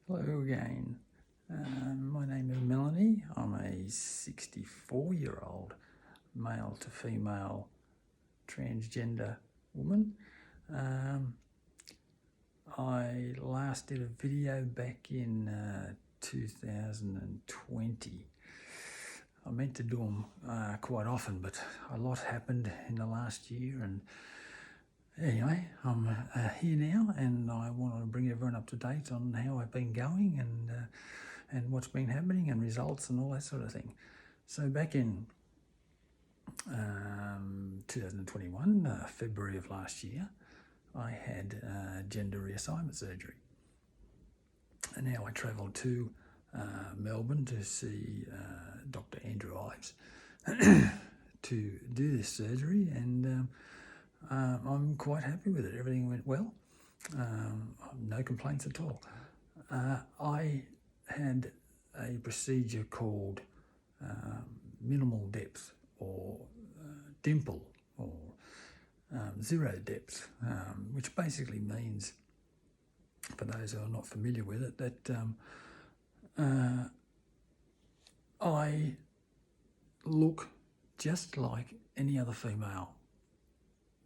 Hello again. My name is Melanie. I'm a 64-year-old male to female transgender woman. I last did a video back in 2020. I meant to do them quite often, but a lot happened in the last year, and anyway, I'm here now, and I want to bring everyone up to date on how I've been going and what's been happening and results and all that sort of thing. So back in 2021, February of last year, I had gender reassignment surgery. And now I travelled to Melbourne to see Dr. M2F I've to do this surgery, and I'm quite happy with it. Everything went well. No complaints at all. I had a procedure called minimal depth or dimple or zero depth, which basically means, for those who are not familiar with it, that I look just like any other female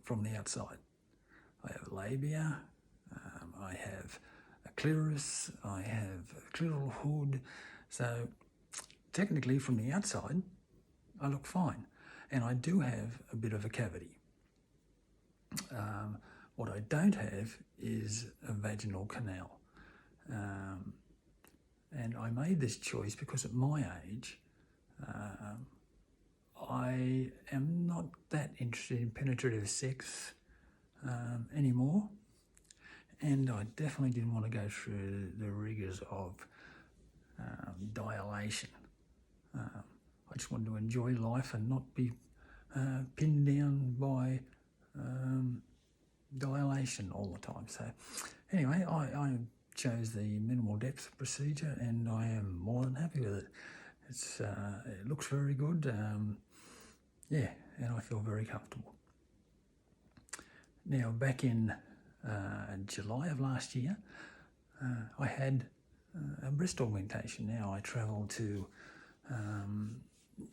from the outside. I have labia, I have a clitoris, I have a clitoral hood, so technically from the outside I look fine, and I do have a bit of a cavity. What I don't have is a vaginal canal, and I made this choice because at my age I am not that interested in penetrative sex anymore, and I definitely didn't want to go through the rigours of dilation. I just wanted to enjoy life and not be pinned down by dilation all the time. So anyway, I chose the minimal depth procedure, and I am more than happy with it. It looks very good, and I feel very comfortable. Now, back in July of last year, I had a breast augmentation. Now I travelled to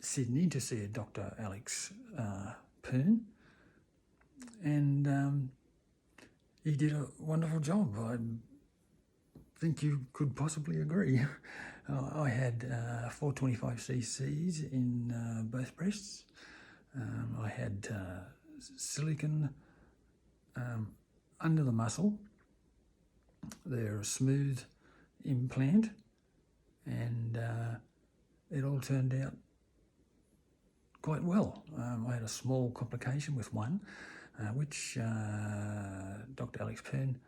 Sydney to see a Dr. Alex Poon, and he did a wonderful job. I think you could possibly agree. I had 425 cc's in both breasts. I had silicone under the muscle. They're a smooth implant, and it all turned out quite well. I had a small complication with one, which Dr. Alex Poon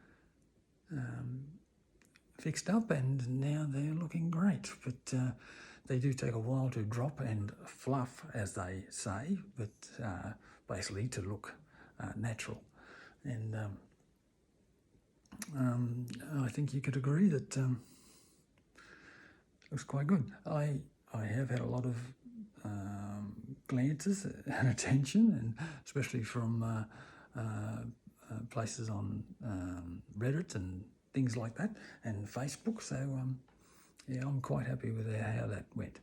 fixed up, and now they're looking great. But they do take a while to drop and fluff, as they say, but basically to look natural. And I think you could agree that it looks quite good. I have had a lot of glances and attention, and especially from places on Reddit and things like that, and Facebook. So I'm quite happy with how that went.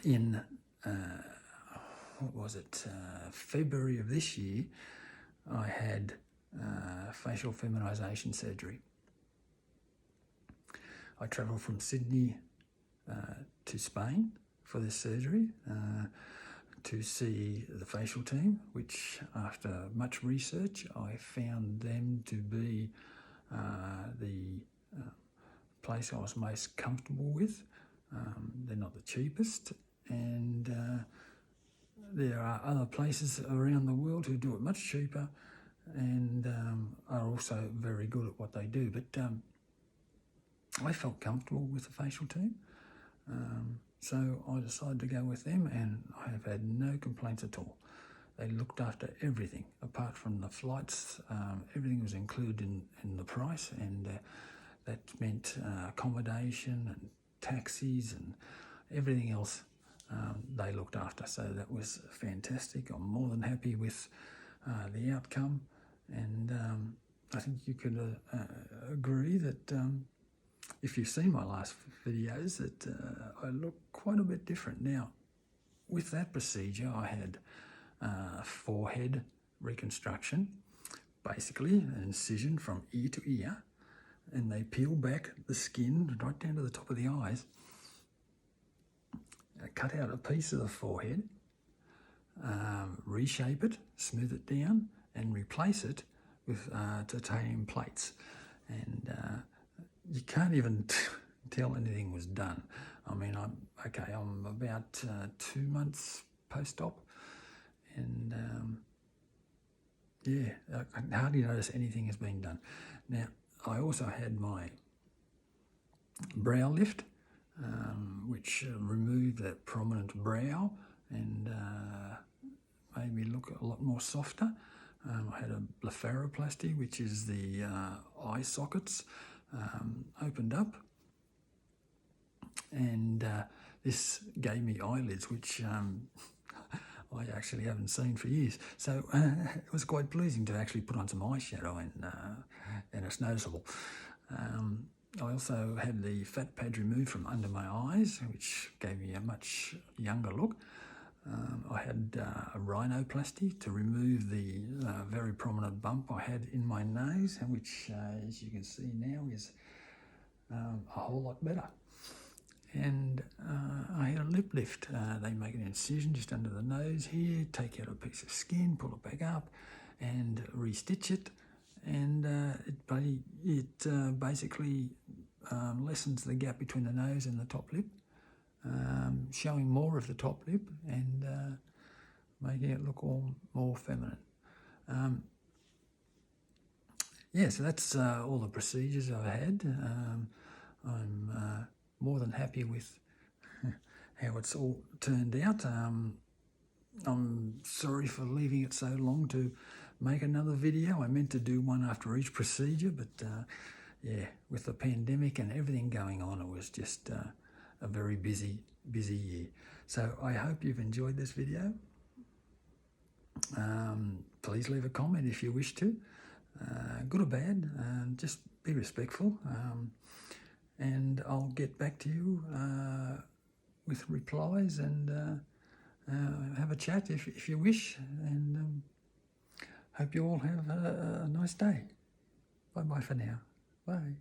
In February of this year, I had facial feminization surgery. I travelled from Sydney to Spain for this surgery to see the facial team, which after much research I found them to be the place I was most comfortable with. They're not the cheapest, and there are other places around the world who do it much cheaper and are also very good at what they do. But I felt comfortable with the facial team, so I decided to go with them, and I have had no complaints at all. They looked after everything apart from the flights. Everything was included in the price, and that meant accommodation and taxis and everything else they looked after. So that was fantastic. I'm more than happy with the outcome, and I think you could agree that if you've seen my last videos, that I look quite a bit different. Now, with that procedure, I had forehead reconstruction, basically an incision from ear to ear, and they peel back the skin right down to the top of the eyes, cut out a piece of the forehead, reshape it, smooth it down, and replace it with titanium plates. And you can't even tell anything was done. I mean, I'm about 2 months post-op, and yeah, I can hardly notice anything has been done. Now, I also had my brow lift, which removed that prominent brow and made me look a lot more softer. I had a blepharoplasty, which is the eye sockets opened up, and this gave me eyelids, which I actually haven't seen for years. So it was quite pleasing to actually put on some eyeshadow, and it's noticeable. I also had the fat pads removed from under my eyes, which gave me a much younger look. I had a rhinoplasty to remove the very prominent bump I had in my nose, and which, as you can see now, is a whole lot better. And I had a lip lift. They make an incision just under the nose here, take out a piece of skin, pull it back up, and restitch it. And it basically lessens the gap between the nose and the top lip, showing more of the top lip and making it look all more feminine. Yeah, so that's all the procedures I've had. I'm more than happy with how it's all turned out. I'm sorry for leaving it so long to make another video. I meant to do one after each procedure, but yeah, with the pandemic and everything going on, it was just a very busy year. So I hope you've enjoyed this video. Please leave a comment if you wish to, good or bad. Just be respectful, and I'll get back to you with replies and have a chat if you wish. And hope you all have a nice day. Bye-bye for now. Bye.